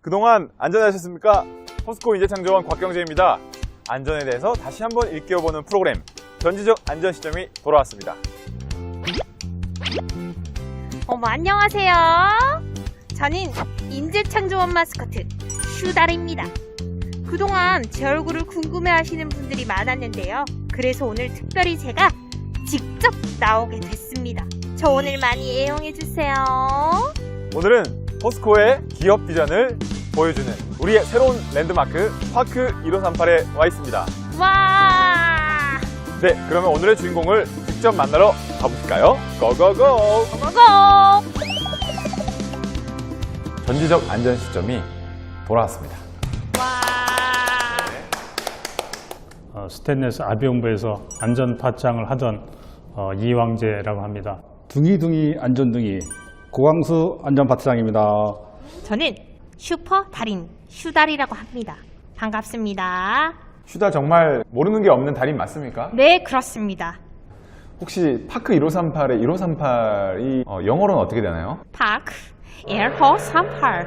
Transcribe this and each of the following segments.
그동안 안전하셨습니까? 포스코 인재창조원 곽경재입니다. 안전에 대해서 다시 한번 일깨워보는 프로그램 전지적 안전 시점이 돌아왔습니다. 안녕하세요. 저는 인재창조원 마스코트 슈달입니다. 그동안 제 얼굴을 궁금해하시는 분들이 많았는데요. 그래서 오늘 특별히 제가 직접 나오게 됐습니다. 저 오늘 많이 애용해주세요. 오늘은 포스코의 기업 비전을 보여주는 우리의 새로운 랜드마크 파크 1538에 와 있습니다. 와! 네, 그러면 오늘의 주인공을 직접 만나러 가보실까요? 고고고! 고고고! 전지적 안전 시점이 돌아왔습니다. 와! 스테인레스 아비용부에서 안전 파장을 하던 이왕재라고 합니다. 둥이둥이 안전둥이 고광수 안전파트장입니다. 저는 슈퍼 달인 슈달이라고 합니다. 반갑습니다. 슈달 정말 모르는 게 없는 달인 맞습니까? 네, 그렇습니다. 혹시 파크 1538의 1538이 영어로는 어떻게 되나요? 파크 에어호 38.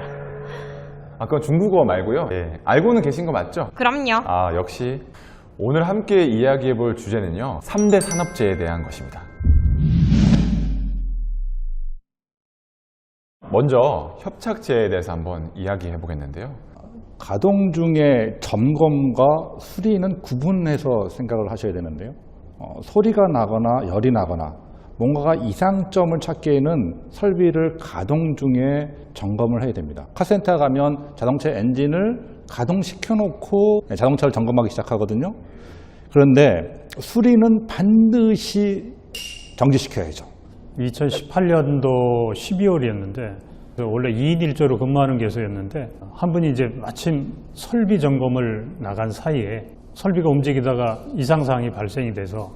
그건 중국어 말고요. 네, 알고는 계신 거 맞죠? 그럼요. 역시 오늘 함께 이야기해 볼 주제는요, 3대 산업재해에 대한 것입니다. 먼저 협착재해에 대해서 한번 이야기해 보겠는데요. 가동 중에 점검과 수리는 구분해서 생각을 하셔야 되는데요. 소리가 나거나 열이 나거나 뭔가가 이상점을 찾기에는 설비를 가동 중에 점검을 해야 됩니다. 카센터 가면 자동차 엔진을 가동시켜 놓고 자동차를 점검하기 시작하거든요. 그런데 수리는 반드시 정지시켜야죠. 2018년도 12월이었는데 원래 2인 1조로 근무하는 개소였는데 한 분이 이제 마침 설비 점검을 나간 사이에 설비가 움직이다가 이상사항이 발생이 돼서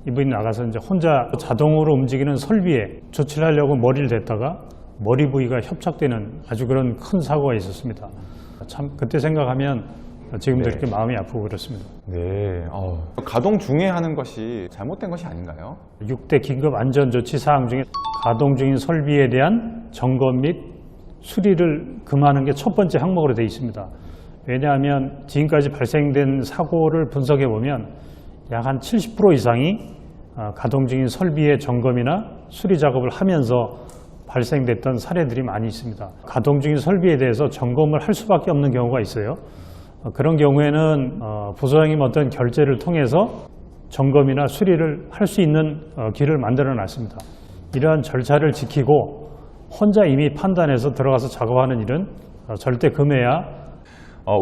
이분이 나가서 이제 혼자 자동으로 움직이는 설비에 조치를 하려고 머리를 댔다가 머리 부위가 협착되는 아주 그런 큰 사고가 있었습니다. 참 그때 생각하면 지금도 이렇게 마음이 아프고 그렇습니다. 네, 가동 중에 하는 것이 잘못된 것이 아닌가요? 6대 긴급 안전조치 사항 중에 가동 중인 설비에 대한 점검 및 수리를 금하는 게 첫 번째 항목으로 되어 있습니다. 왜냐하면 지금까지 발생된 사고를 분석해 보면 약 한 70% 이상이 가동 중인 설비의 점검이나 수리 작업을 하면서 발생됐던 사례들이 많이 있습니다. 가동 중인 설비에 대해서 점검을 할 수밖에 없는 경우가 있어요. 그런 경우에는 부서장님 어떤 결재를 통해서 점검이나 수리를 할 수 있는 길을 만들어 놨습니다. 이러한 절차를 지키고 혼자 이미 판단해서 들어가서 작업하는 일은 절대 금해야.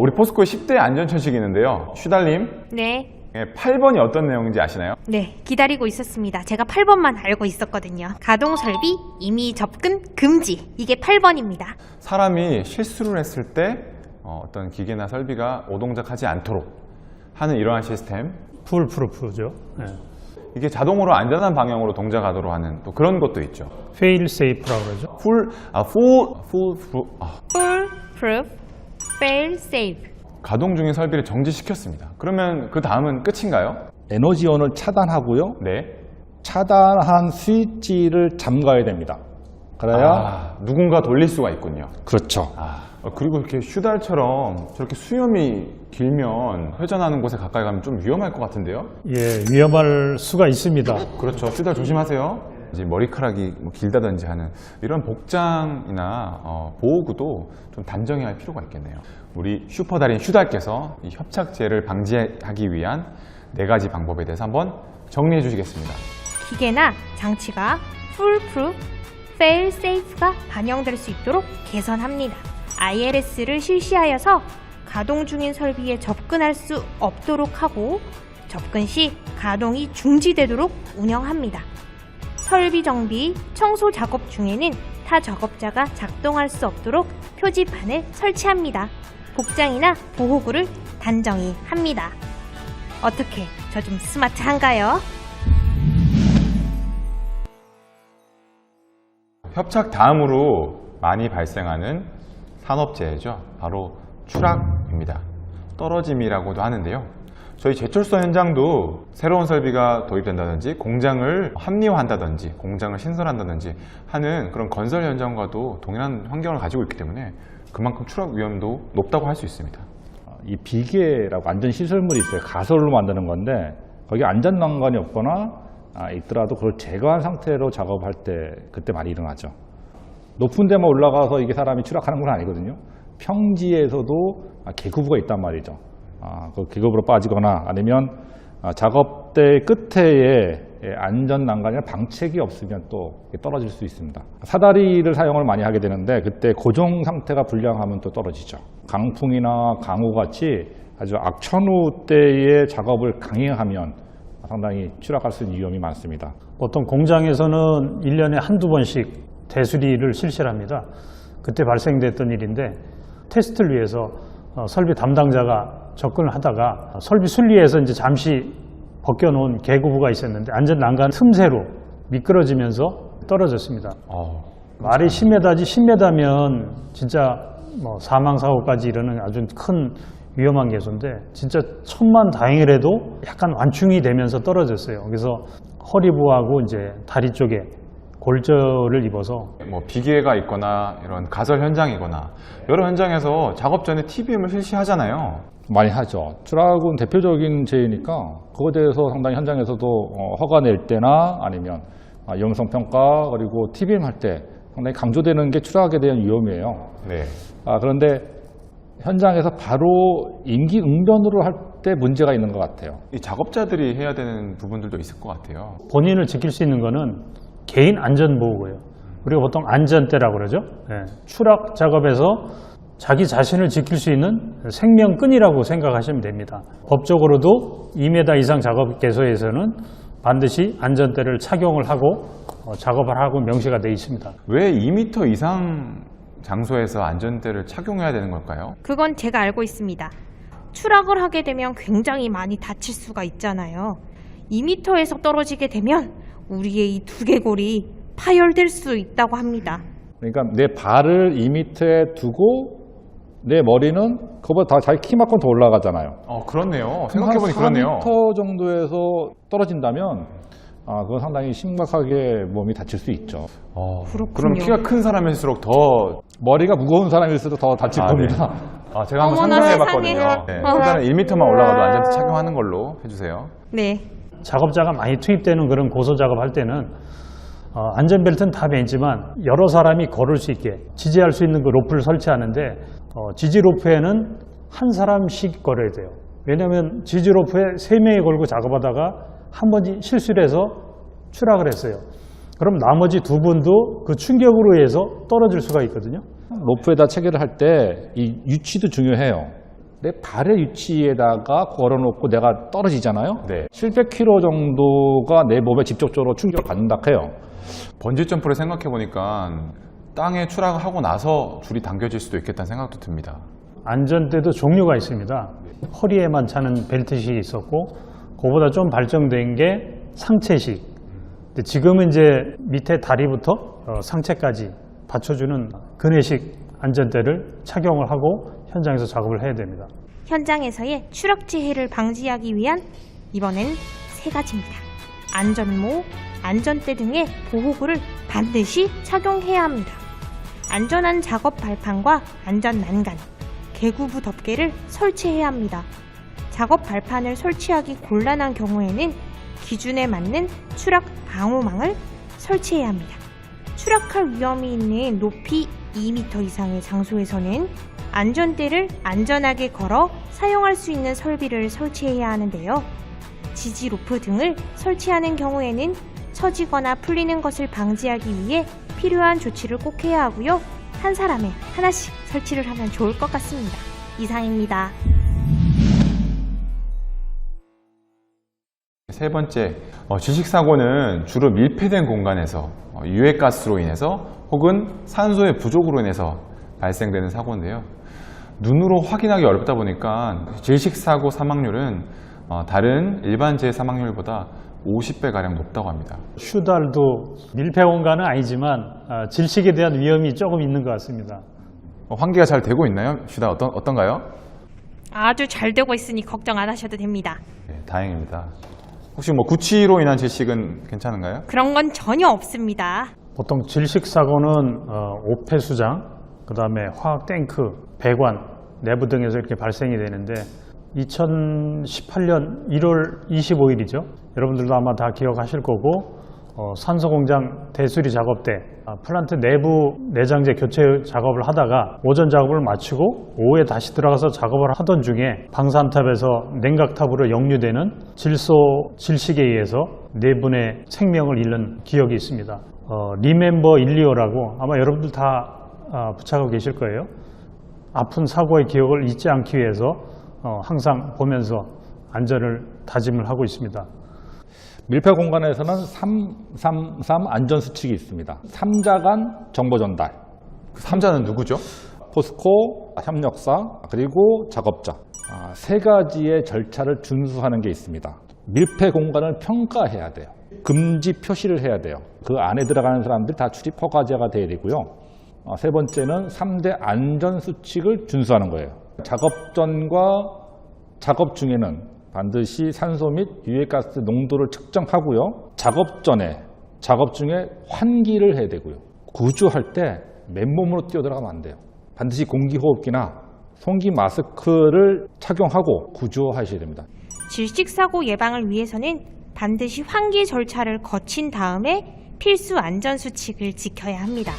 우리 포스코의 10대 안전천식이 있는데요. 슈달님, 네. 8번이 어떤 내용인지 아시나요? 네, 기다리고 있었습니다. 제가 8번만 알고 있었거든요. 가동 설비 임의 접근 금지. 이게 8번입니다. 사람이 실수를 했을 때 어떤 기계나 설비가 오동작하지 않도록 하는 이러한 시스템, 풀프루프죠. 네. 이게 자동으로 안전한 방향으로 동작하도록 하는 또 그런 것도 있죠. 페일 세이프라고 그러죠. Foolproof, fail safe. 가동 중인 설비를 정지시켰습니다. 그러면 그 다음은 끝인가요? 에너지원을 차단하고요. 네. 차단한 스위치를 잠가야 됩니다. 그래야 누군가 돌릴 수가 있군요. 그렇죠. 그리고 이렇게 슈달처럼 저렇게 수염이 길면 회전하는 곳에 가까이 가면 좀 위험할 것 같은데요? 예, 위험할 수가 있습니다. 그렇죠. 슈달 조심하세요. 이제 머리카락이 길다든지 하는 이런 복장이나 보호구도 좀 단정해야 할 필요가 있겠네요. 우리 슈퍼달인 슈달께서 이 협착재를 방지하기 위한 4가지 방법에 대해서 한번 정리해 주시겠습니다. 기계나 장치가 Foolproof, fail safe가 반영될 수 있도록 개선합니다. ILS를 실시하여서 가동 중인 설비에 접근할 수 없도록 하고 접근 시 가동이 중지되도록 운영합니다. 설비 정비, 청소 작업 중에는 타 작업자가 작동할 수 없도록 표지판을 설치합니다. 복장이나 보호구를 단정히 합니다. 어떻게, 저 좀 스마트한가요? 협착 다음으로 많이 발생하는 산업재해죠. 바로 추락입니다. 떨어짐이라고도 하는데요. 저희 제철소 현장도 새로운 설비가 도입된다든지 공장을 합리화한다든지 공장을 신설한다든지 하는 그런 건설 현장과도 동일한 환경을 가지고 있기 때문에 그만큼 추락 위험도 높다고 할 수 있습니다. 이 비계라고 안전시설물이 있어요. 가설로 만드는 건데 거기 안전난간이 없거나 있더라도 그걸 제거한 상태로 작업할 때 그때 많이 일어나죠. 높은 데만 올라가서 이게 사람이 추락하는 건 아니거든요. 평지에서도 계구부가 있단 말이죠. 그 계급으로 빠지거나 아니면 작업대 끝에 안전난간이나 방책이 없으면 또 떨어질 수 있습니다. 사다리를 사용을 많이 하게 되는데 그때 고정 상태가 불량하면 또 떨어지죠. 강풍이나 강우 같이 아주 악천후 때의 작업을 강행하면 상당히 추락할 수 있는 위험이 많습니다. 보통 공장에서는 1년에 한두 번씩 대수리를 실시를 합니다. 그때 발생됐던 일인데 테스트를 위해서 설비 담당자가 접근을 하다가 설비 순리에서 이제 잠시 벗겨놓은 계구부가 있었는데 안전 난간 틈새로 미끄러지면서 떨어졌습니다. 말이 10m지 10m면 진짜 뭐 사망사고까지 이르는 아주 큰 위험한 개소인데 진짜 천만다행이라도 약간 완충이 되면서 떨어졌어요. 그래서 허리부하고 이제 다리 쪽에 골절을 입어서 뭐 비계가 있거나 이런 가설 현장이거나 여러 현장에서 작업 전에 TBM을 실시하잖아요. 많이 하죠. 추락은 대표적인 재해니까 그거에 대해서 상당히 현장에서도 허가 낼 때나 아니면 위험성 평가 그리고 TBM 할 때 상당히 강조되는 게 추락에 대한 위험이에요. 네. 그런데 현장에서 바로 임기응변으로 할 때 문제가 있는 것 같아요. 이 작업자들이 해야 되는 부분들도 있을 것 같아요. 본인을 지킬 수 있는 거는 개인 안전보호고요. 우리가 보통 안전대라고 그러죠. 네. 추락 작업에서 자기 자신을 지킬 수 있는 생명끈이라고 생각하시면 됩니다. 법적으로도 2m 이상 작업 개소에서는 반드시 안전대를 착용을 하고 작업을 하고 명시가 되어 있습니다. 왜 2m 이상 장소에서 안전대를 착용해야 되는 걸까요? 그건 제가 알고 있습니다. 추락을 하게 되면 굉장히 많이 다칠 수가 있잖아요. 2m에서 떨어지게 되면 우리의 이 두개골이 파열될 수 있다고 합니다. 그러니까 내 발을 2m에 두고 내 머리는 그거보다 자기 키만큼 더 올라가잖아요. 그렇네요. 생각해보니 그렇네요. 4m 정도에서 떨어진다면 그건 상당히 심각하게 몸이 다칠 수 있죠. 그렇군요. 그럼 키가 큰 사람일수록 더 머리가 무거운 사람일수록 더 다칠 겁니다. 제가 한번 어머나 상상해봤거든요. 세상에. 네, 일단은 1m만 올라가도 안전대 착용하는 걸로 해주세요. 네. 작업자가 많이 투입되는 그런 고소 작업할 때는 안전벨트는 다 매있지만 여러 사람이 걸을 수 있게 지지할 수 있는 그 로프를 설치하는데 지지 로프에는 한 사람씩 걸어야 돼요. 왜냐하면 지지 로프에 3명이 걸고 작업하다가 한 번이 실수를 해서 추락을 했어요. 그럼 나머지 2분도 그 충격으로 인해서 떨어질 수가 있거든요. 로프에다 체결을 할 때 이 위치도 중요해요. 내 발의 위치에다가 걸어놓고 내가 떨어지잖아요. 네. 700kg 정도가 내 몸에 직접적으로 충격을 받는다 해요. 번지 점프를 생각해보니까 땅에 추락을 하고 나서 줄이 당겨질 수도 있겠다는 생각도 듭니다. 안전대도 종류가 있습니다. 허리에만 차는 벨트식이 있었고 그보다 좀 발전된 게 상체식. 근데 지금은 이제 밑에 다리부터 상체까지 받쳐주는 근해식 안전대를 착용을 하고 현장에서 작업을 해야 됩니다. 현장에서의 추락 재해를 방지하기 위한 이번엔 3가지입니다. 안전모, 안전대 등의 보호구를 반드시 착용해야 합니다. 안전한 작업 발판과 안전 난간, 계구부 덮개를 설치해야 합니다. 작업 발판을 설치하기 곤란한 경우에는 기준에 맞는 추락 방호망을 설치해야 합니다. 추락할 위험이 있는 높이 2m 이상의 장소에서는 안전대를 안전하게 걸어 사용할 수 있는 설비를 설치해야 하는데요. 지지 로프 등을 설치하는 경우에는 처지거나 풀리는 것을 방지하기 위해 필요한 조치를 꼭 해야 하고요. 한 사람에 하나씩 설치를 하면 좋을 것 같습니다. 이상입니다. 3번째, 질식사고는 주로 밀폐된 공간에서 유해가스로 인해서 혹은 산소의 부족으로 인해서 발생되는 사고인데요. 눈으로 확인하기 어렵다 보니까 질식사고 사망률은 다른 일반 재해 사망률보다 50배가량 높다고 합니다. 슈달도 밀폐 공간은 아니지만 질식에 대한 위험이 조금 있는 것 같습니다. 환기가 잘 되고 있나요? 슈다 어떤가요? 아주 잘 되고 있으니 걱정 안 하셔도 됩니다. 네, 다행입니다. 혹시 뭐 구취로 인한 질식은 괜찮은가요? 그런 건 전혀 없습니다. 보통 질식 사고는 오폐수장, 그 다음에 화학 탱크, 배관, 내부 등에서 이렇게 발생이 되는데 2018년 1월 25일이죠. 여러분들도 아마 다 기억하실 거고 산소공장 대수리 작업 때 플란트 내부 내장재 교체 작업을 하다가 오전 작업을 마치고 오후에 다시 들어가서 작업을 하던 중에 방산탑에서 냉각탑으로 역류되는 질소 질식에 의해서 네 분의 생명을 잃는 기억이 있습니다. 리멤버 125라고 아마 여러분들 다 붙잡고 계실 거예요. 아픈 사고의 기억을 잊지 않기 위해서 항상 보면서 안전을 다짐을 하고 있습니다. 밀폐 공간에서는 333 안전수칙이 있습니다. 3자 간 정보 전달, 그 3자는 누구죠? 포스코, 협력사, 그리고 작업자. 세 가지의 절차를 준수하는 게 있습니다. 밀폐 공간을 평가해야 돼요. 금지 표시를 해야 돼요. 그 안에 들어가는 사람들이 다 출입 허가제가 돼야 되고요. 세 번째는 3대 안전수칙을 준수하는 거예요. 작업 전과 작업 중에는 반드시 산소 및 유해가스 농도를 측정하고요. 작업 전에, 작업 중에 환기를 해야 되고요. 구조할 때 맨몸으로 뛰어들어가면 안 돼요. 반드시 공기호흡기나 송기 마스크를 착용하고 구조하셔야 됩니다. 질식 사고 예방을 위해서는 반드시 환기 절차를 거친 다음에 필수 안전 수칙을 지켜야 합니다.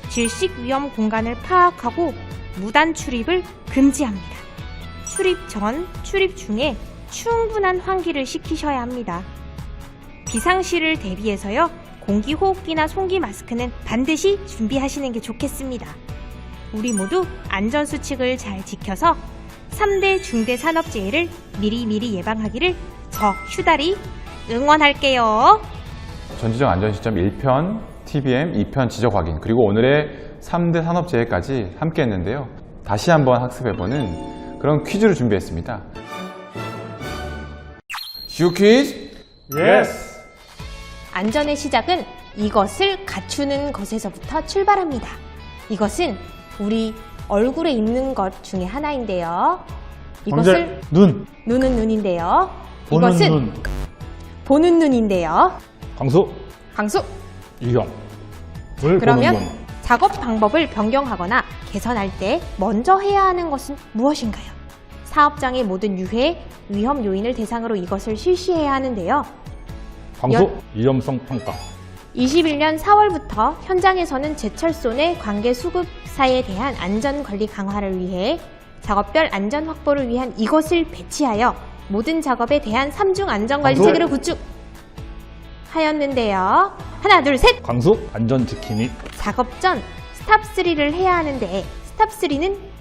질식 위험 공간을 파악하고 무단 출입을 금지합니다. 출입 전, 출입 중에 충분한 환기를 시키셔야 합니다. 비상시를 대비해서요, 공기호흡기나 송기 마스크는 반드시 준비하시는 게 좋겠습니다. 우리 모두 안전수칙을 잘 지켜서 3대 중대 산업재해를 미리미리 예방하기를 저 휴다리 응원할게요. 전지적 안전시점 1편, TBM, 2편 지적 확인, 그리고 오늘의 3대 산업재해까지 함께 했는데요. 다시 한번 학습해보는 그런 퀴즈를 준비했습니다. 슈퀴즈? 예스! 안전의 시작은 이것을 갖추는 것에서부터 출발합니다. 이것은 우리 얼굴에 있는 것 중에 하나인데요. 이것을 눈! 눈은 눈인데요. 보는 이것은 눈! 보는 눈인데요. 광수, 광수! 유형. 그러면 작업 방법을 변경하거나 개선할 때 먼저 해야 하는 것은 무엇인가요? 사업장의 모든 유해, 위험 요인을 대상으로 이것을 실시해야 하는데요. 광수, 위험성 평가. 21년 4월부터 현장에서는 제철소 내 관계 수급사에 대한 안전관리 강화를 위해 작업별 안전 확보를 위한 이것을 배치하여 모든 작업에 대한 3중 안전관리 광수. 체계를 구축하였는데요. 하나, 둘, 셋! 광수, 안전 지킴이. 작업 전 스탑3를 해야 하는데 스탑3는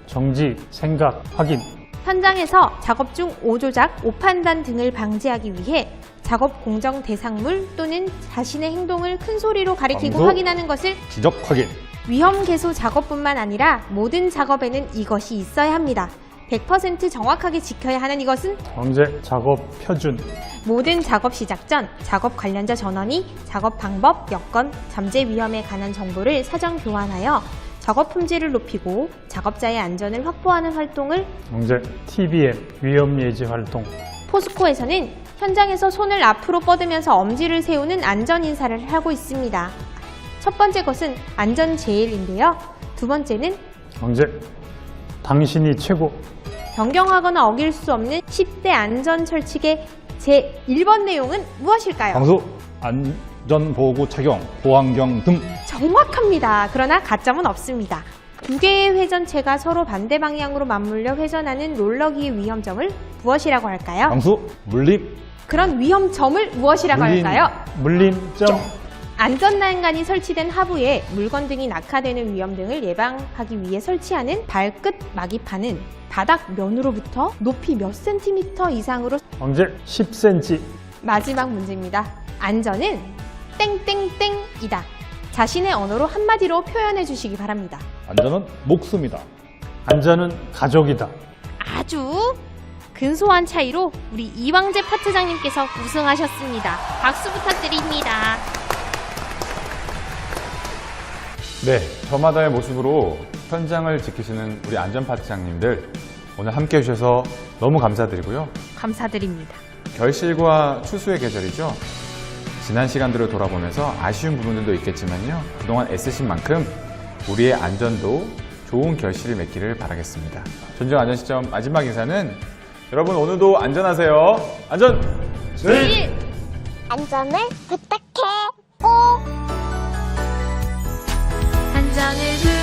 정지, 생각, 확인. 현장에서 작업 중 오조작, 오판단 등을 방지하기 위해 작업 공정 대상물 또는 자신의 행동을 큰 소리로 가리키고 광수. 확인하는 것을 지적 확인. 위험 개소 작업뿐만 아니라 모든 작업에는 이것이 있어야 합니다. 100% 정확하게 지켜야 하는 이것은 작업 표준. 모든 작업 시작 전 작업 관련자 전원이 작업 방법, 여건, 잠재 위험에 관한 정보를 사전 교환하여 작업 품질을 높이고 작업자의 안전을 확보하는 활동을 TBM, 위험 예지 활동. 포스코에서는 현장에서 손을 앞으로 뻗으면서 엄지를 세우는 안전 인사를 하고 있습니다. 첫 번째 것은 안전 제일인데요. 두 번째는 당신이 최고. 변경하거나 어길 수 없는 10대 안전 철칙의 제 1번 내용은 무엇일까요? 광수, 안전보호구 착용, 보안경 등. 정확합니다. 그러나 가점은 없습니다. 두 개의 회전체가 서로 반대 방향으로 맞물려 회전하는 롤러기의 위험점을 무엇이라고 할까요? 광수, 물림. 그런 위험점을 무엇이라고 할까요? 물림점. 안전난간이 설치된 하부에 물건 등이 낙하되는 위험 등을 예방하기 위해 설치하는 발끝 마기판은 바닥 면으로부터 높이 몇 센티미터 이상으로 10cm. 마지막 문제입니다. 안전은 땡땡땡이다. 자신의 언어로 한마디로 표현해 주시기 바랍니다. 안전은 목숨이다. 안전은 가족이다. 아주 근소한 차이로 우리 이왕재 파트장님께서 우승하셨습니다. 박수 부탁드립니다. 네, 저마다의 모습으로 현장을 지키시는 우리 안전파트장님들 오늘 함께 해주셔서 너무 감사드리고요. 감사드립니다. 결실과 추수의 계절이죠. 지난 시간들을 돌아보면서 아쉬운 부분들도 있겠지만요. 그동안 애쓰신 만큼 우리의 안전도 좋은 결실을 맺기를 바라겠습니다. 전정 안전시점 마지막 인사는 여러분 오늘도 안전하세요. 안전! 네! 안전을 부탁해. 꼭. 안전을